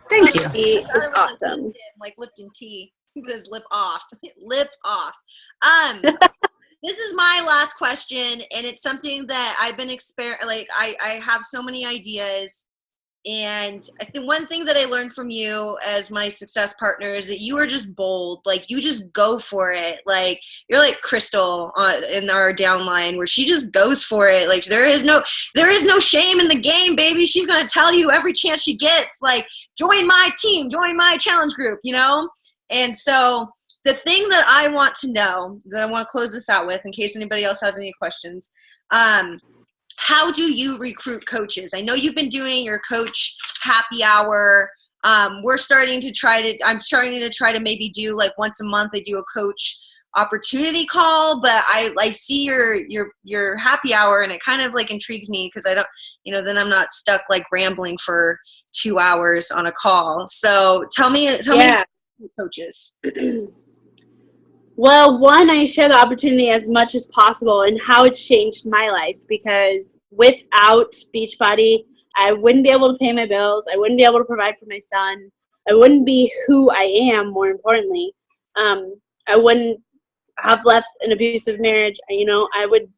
Speaker 5: Thank you.
Speaker 2: She is awesome.
Speaker 1: Like Lipton tea. With his lip off. Lip off. This is my last question, and it's something that I've been I have so many ideas, and I think one thing that I learned from you as my success partner is that you are just bold. Like, you just go for it. Like, you're like Crystal in our downline, where she just goes for it. Like, there is no shame in the game, baby. She's gonna tell you every chance she gets, like, join my team, join my challenge group, And so the thing that I want to know, that I want to close this out with, in case anybody else has any questions, how do you recruit coaches? I know you've been doing your coach happy hour. I'm starting to try to maybe do like once a month. I do a coach opportunity call, but I see your happy hour, and it kind of like intrigues me because I don't, then I'm not stuck like rambling for 2 hours on a call. So tell me coaches.
Speaker 2: Well, one, I share the opportunity as much as possible and how it's changed my life, because without Beachbody, I wouldn't be able to pay my bills. I wouldn't be able to provide for my son. I wouldn't be who I am, more importantly. I wouldn't have left an abusive marriage. I would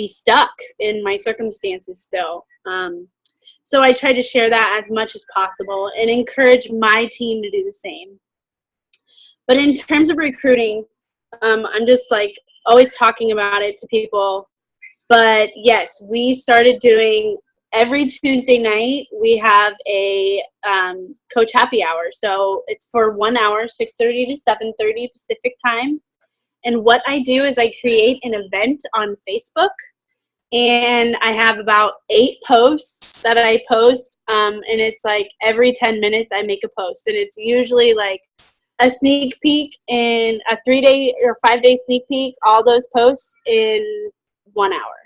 Speaker 2: be stuck in my circumstances still. So I try to share that as much as possible and encourage my team to do the same. But in terms of recruiting, I'm just like always talking about it to people. But yes, we started doing every Tuesday night. We have a coach happy hour. So it's for 1 hour, 6:30 to 7:30 Pacific time. And what I do is I create an event on Facebook. And I have about 8 posts that I post, and it's like every 10 minutes I make a post, and it's usually like a sneak peek and a 3-day or 5-day sneak peek, all those posts in 1 hour.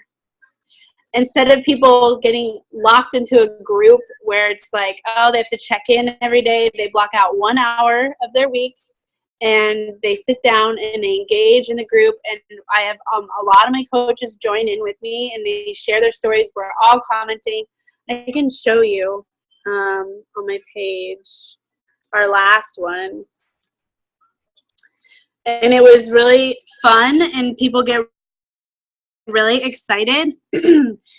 Speaker 2: Instead of people getting locked into a group where it's like, oh, they have to check in every day, they block out 1 hour of their week, and they sit down and they engage in the group. And I have a lot of my coaches join in with me, and they share their stories. We're all commenting. I can show you on my page our last one. And it was really fun, and people get really excited.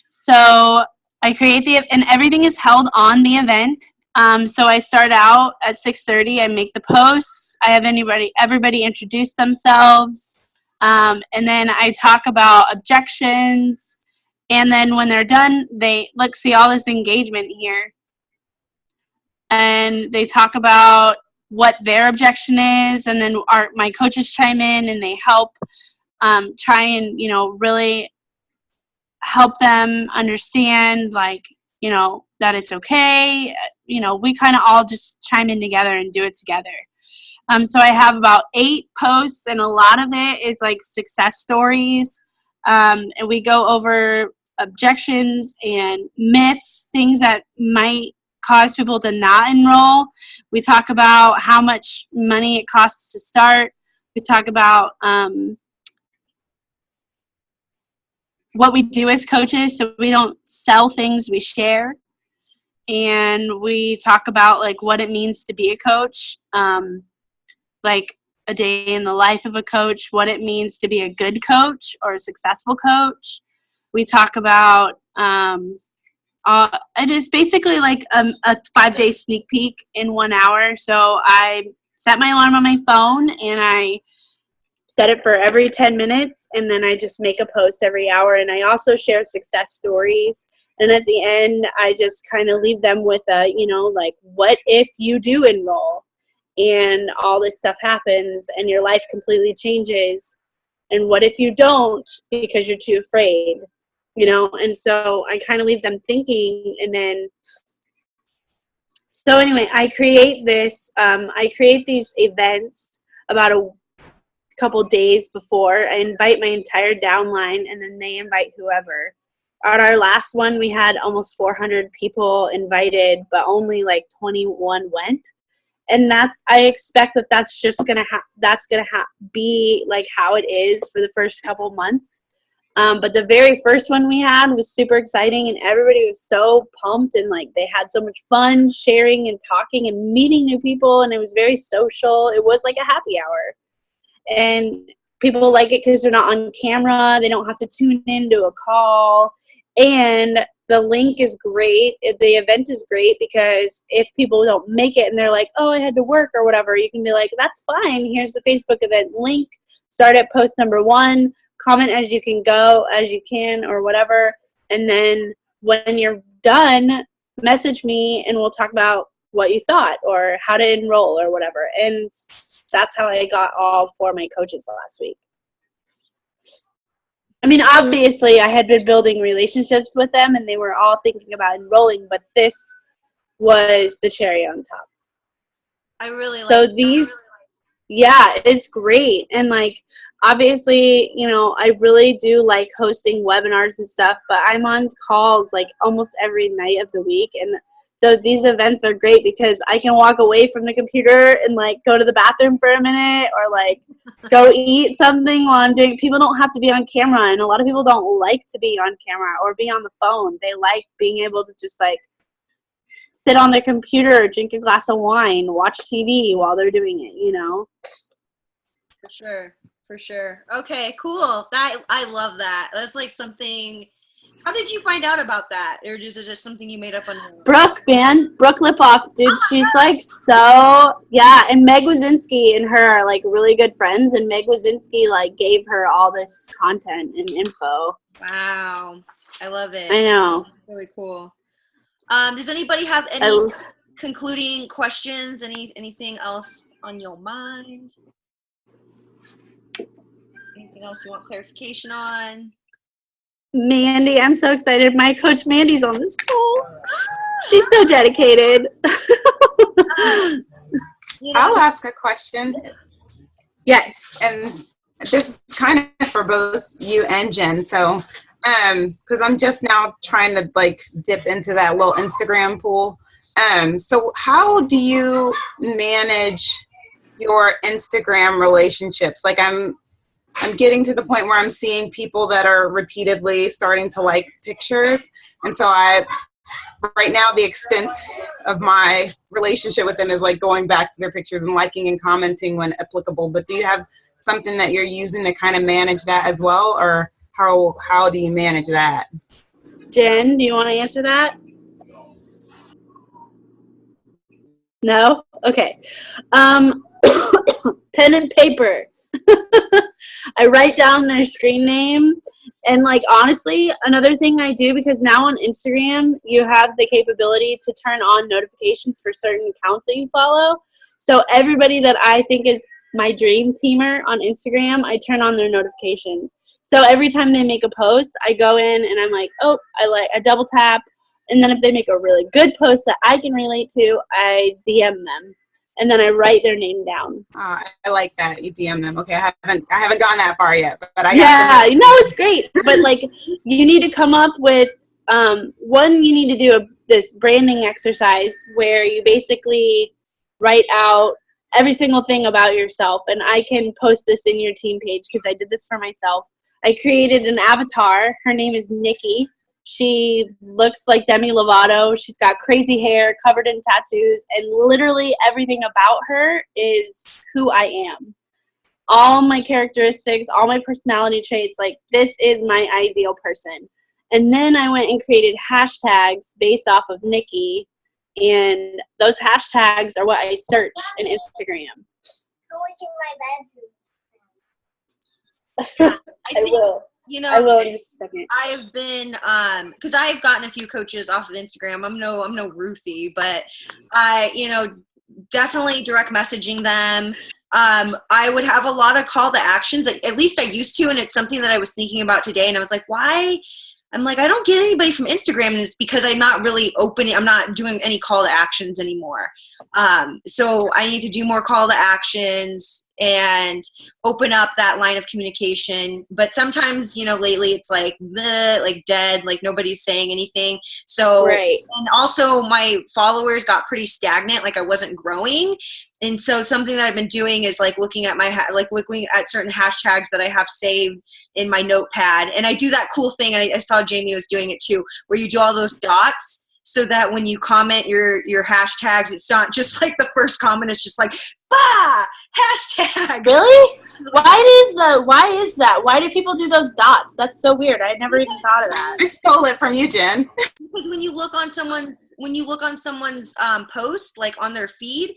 Speaker 2: So I create and everything is held on the event. So I start out at 6:30. I make the posts. I have everybody introduce themselves, and then I talk about objections. And then when they're done, they see all this engagement here, and they talk about what their objection is, and then my coaches chime in and they help try and really help them understand that it's okay. We kind of all just chime in together and do it together. So I have about 8 posts, and a lot of it is like success stories. And we go over objections and myths, things that might cause people to not enroll. We talk about how much money it costs to start. We talk about what we do as coaches, so we don't sell things, we share. And we talk about what it means to be a coach, like a day in the life of a coach, what it means to be a good coach or a successful coach. We talk about it is basically like a 5-day sneak peek in 1 hour. So I set my alarm on my phone, and I set it for every 10 minutes, and then I just make a post every hour. And I also share success stories. And at the end, I just kind of leave them with what if you do enroll and all this stuff happens and your life completely changes? And what if you don't because you're too afraid? And so I kind of leave them thinking. And then, so anyway, I create these events about a couple days before. I invite my entire downline, and then they invite whoever. At our last one, we had almost 400 people invited, but only 21 went. And I expect that's just gonna be how it is for the first couple months. But the very first one we had was super exciting, and everybody was so pumped, and they had so much fun sharing and talking and meeting new people, and it was very social. It was like a happy hour, and people like it because they're not on camera. They don't have to tune into a call, and the link is great. The event is great because if people don't make it and they're like, oh, I had to work or whatever, you can be like, that's fine. Here's the Facebook event link. Start at post number 1. Comment as you can or whatever. And then when you're done, message me and we'll talk about what you thought or how to enroll or whatever. And that's how I got all 4 of my coaches last week. I mean, obviously, I had been building relationships with them, and they were all thinking about enrolling, but this was the cherry on top.
Speaker 1: I really like
Speaker 2: so these, yeah, it's great. And, obviously, I really do like hosting webinars and stuff, but I'm on calls, almost every night of the week, and so these events are great because I can walk away from the computer and go to the bathroom for a minute or go eat something while I'm doing. People don't have to be on camera, and a lot of people don't like to be on camera or be on the phone. They like being able to just sit on their computer, drink a glass of wine, watch TV while they're doing it,
Speaker 1: For sure. For sure. Okay, cool. I love that. That's like something. How did you find out about that? Or is it just something you made up on your own?
Speaker 2: Brooke, man. Brooke Lipoff, dude. She's like so, yeah. And Meg Wazinski and her are like really good friends. And Meg Wazinski like gave her all this content and info.
Speaker 1: Wow. I love it.
Speaker 2: I know.
Speaker 1: Really cool. Does anybody have any concluding questions? Anything else on your mind? Anything else you want clarification on?
Speaker 2: Mandy, I'm so excited. My coach Mandy's on this call. She's so dedicated.
Speaker 5: I'll ask a question.
Speaker 2: Yes.
Speaker 5: And this is kind of for both you and Jen. So, because I'm just now trying to like dip into that little Instagram pool. So how do you manage your Instagram relationships? Like I'm getting to the point where I'm seeing people that are repeatedly starting to like pictures. And so right now the extent of my relationship with them is like going back to their pictures and liking and commenting when applicable. But do you have something that you're using to kind of manage that as well? Or how do you manage that?
Speaker 2: Jen, do you want to answer that? No? Okay. Pen and paper. I write down their screen name. And like honestly, another thing I do, because now on Instagram you have the capability to turn on notifications for certain accounts that you follow. So everybody that I think is my dream teamer on Instagram, I turn on their notifications. So every time they make a post, I go in and I'm like, oh, I double tap. And then if they make a really good post that I can relate to, I DM them. And then I write their name down.
Speaker 5: I like that. You DM them. Okay, I haven't gone that far yet, but I
Speaker 2: got no, it's great. But like, you need to come up with one. You need to do this branding exercise where you basically write out every single thing about yourself. And I can post this in your team page because I did this for myself. I created an avatar. Her name is Nikki. She looks like Demi Lovato. She's got crazy hair, covered in tattoos, and literally everything about her is who I am. All my characteristics, all my personality traits, like this is my ideal person. And then I went and created hashtags based off of Nikki, and those hashtags are what I search in Instagram. I will.
Speaker 1: You know,
Speaker 2: I will in just a second.
Speaker 1: I have been, because I've gotten a few coaches off of Instagram. I'm no Ruthie, but I, definitely direct messaging them. I would have a lot of call to actions. At least I used to, and it's something that I was thinking about today. And I was like, why? I'm like, I don't get anybody from Instagram, and it's because I'm not really opening. I'm not doing any call to actions anymore. So I need to do more call to actions and open up that line of communication. But sometimes, lately it's like dead, like nobody's saying anything. So,
Speaker 2: right.
Speaker 1: And also my followers got pretty stagnant, like I wasn't growing. And so something that I've been doing is like looking at looking at certain hashtags that I have saved in my notepad. And I do that cool thing. I saw Jamie was doing it too, where you do all those dots so that when you comment your hashtags, it's not just like the first comment is just like, hashtag.
Speaker 2: Really? Why is that? Why do people do those dots? That's so weird. I never even thought of that.
Speaker 5: I stole it from you, Jen.
Speaker 1: Because when you look on someone's post, like on their feed,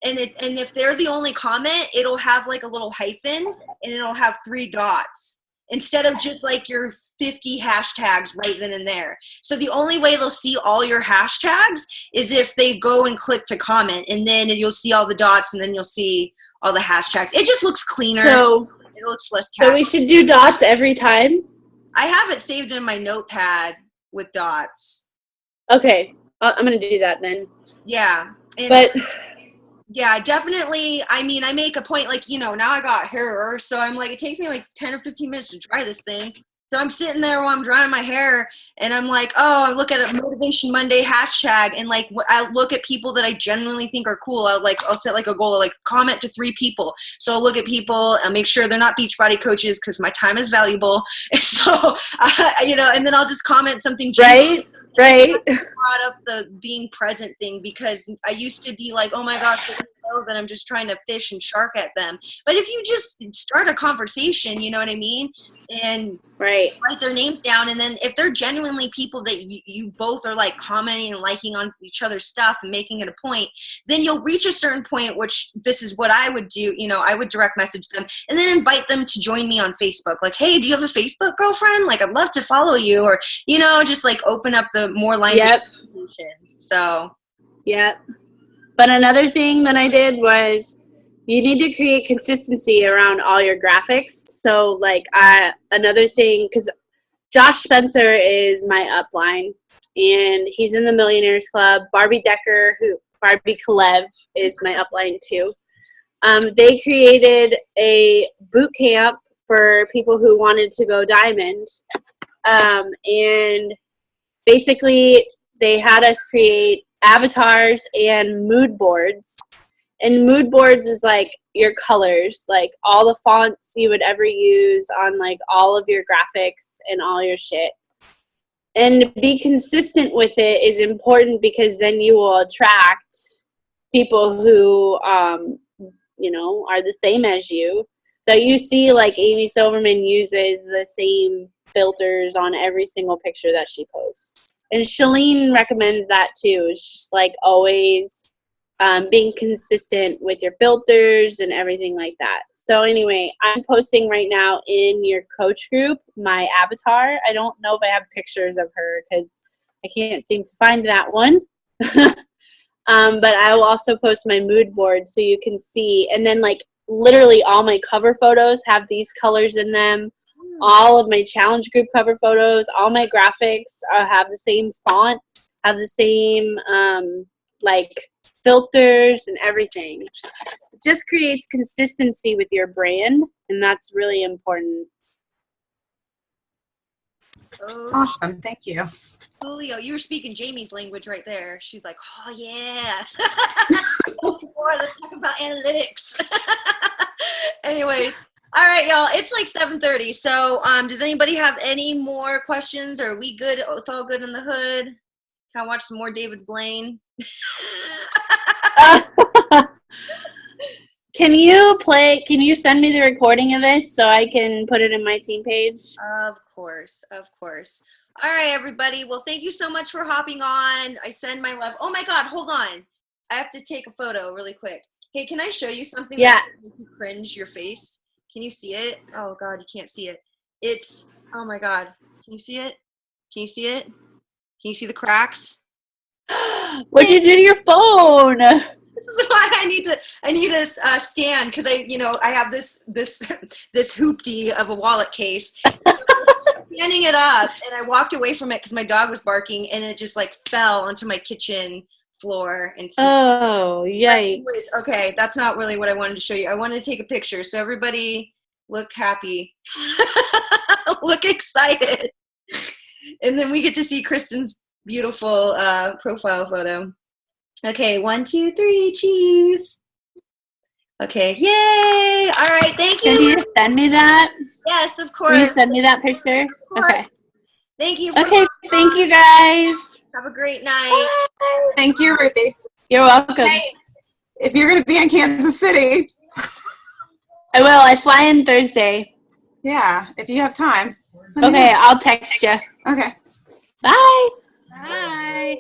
Speaker 1: and if they're the only comment, it'll have like a little hyphen and it'll have 3 dots instead of just like your 50 hashtags right then and there. So the only way they'll see all your hashtags is if they go and click to comment, and then you'll see all the dots, and then you'll see all the hashtags. It just looks cleaner.
Speaker 2: So
Speaker 1: it looks less
Speaker 2: So we should do dots every time?
Speaker 1: I have it saved in my notepad with dots.
Speaker 2: Okay. I'm going to do that then.
Speaker 1: Yeah. Yeah, definitely. I mean, I make a point, like, now I got hair, so I'm like, it takes me like 10 or 15 minutes to dry this thing. So I'm sitting there while I'm drying my hair, and I'm like, oh, I look at a Motivation Monday hashtag, and like, I look at people that I genuinely think are cool. I'll set like a goal, like comment to 3 people. So I'll look at people and make sure they're not Beachbody coaches because my time is valuable. And so, and then I'll just comment something.
Speaker 2: Right.
Speaker 1: Brought up the being present thing because I used to be like, oh my gosh, know that I'm just trying to fish and shark at them. But if you just start a conversation, you know what I mean? And
Speaker 2: Right.
Speaker 1: write their names down, and then if they're genuinely people that you both are like commenting and liking on each other's stuff and making it a point, then you'll reach a certain point, which this is what I would do. I would direct message them and then invite them to join me on Facebook. Like, hey, do you have a Facebook girlfriend? Like, I'd love to follow you, or just like open up the more lines of communication. So
Speaker 2: yeah. But another thing that I did was you need to create consistency around all your graphics. So, like, another thing, because Josh Spencer is my upline, and he's in the Millionaires Club. Barbie Kalev is my upline, too. They created a boot camp for people who wanted to go diamond. And basically, they had us create avatars and mood boards. And mood boards is like your colors, like all the fonts you would ever use on like all of your graphics and all your shit. And to be consistent with it is important, because then you will attract people who, are the same as you. So you see like Amy Silverman uses the same filters on every single picture that she posts. And Shalene recommends that too. It's just like always being consistent with your filters and everything like that. So anyway, I'm posting right now in your coach group my avatar. I don't know if I have pictures of her because I can't seem to find that one. But I will also post my mood board so you can see. And then like literally all my cover photos have these colors in them. All of my challenge group cover photos, all my graphics have the same font, have the same filters and everything. It just creates consistency with your brand, and that's really important.
Speaker 5: Awesome. Thank you.
Speaker 1: Julio, you were speaking Jamie's language right there. She's like, oh yeah. Boy, let's talk about analytics. Anyways, all right, y'all. It's like 7:30. So does anybody have any more questions? Or are we good? It's all good in the hood. Can I watch some more David Blaine?
Speaker 2: Can you send me the recording of this so I can put it in my team page?
Speaker 1: Of course. All right, everybody. Well, thank you so much for hopping on. I send my love. Oh my God, hold on. I have to take a photo really quick. Hey, can I show you something that will make you cringe your face? Can you see it? Oh God, you can't see it. Oh my God. Can you see it? Can you see it? Can you see the cracks?
Speaker 2: What'd you do to your phone?
Speaker 1: This is why I need a stand, because I have this hoopty of a wallet case. Standing it up, and I walked away from it because my dog was barking, and it just like fell onto my kitchen floor. And
Speaker 2: oh, yikes!
Speaker 1: Anyways, okay, that's not really what I wanted to show you. I wanted to take a picture, so everybody look happy, look excited, and then we get to see Kristen's beautiful profile photo. Okay, 1, 2, 3, cheese. Okay, yay! All right, thank you.
Speaker 2: Can you send me that?
Speaker 1: Yes, of course.
Speaker 2: Will you send me that picture? Okay.
Speaker 1: Thank you.
Speaker 2: Okay, thank you guys.
Speaker 1: Have a great night.
Speaker 2: Bye.
Speaker 5: Thank you, Ruthie.
Speaker 2: You're welcome.
Speaker 5: Hey, if you're going to be in Kansas City.
Speaker 2: I will. I fly in Thursday.
Speaker 5: Yeah, if you have time.
Speaker 2: Okay, I'll text you.
Speaker 5: Okay.
Speaker 2: Bye.
Speaker 1: Bye.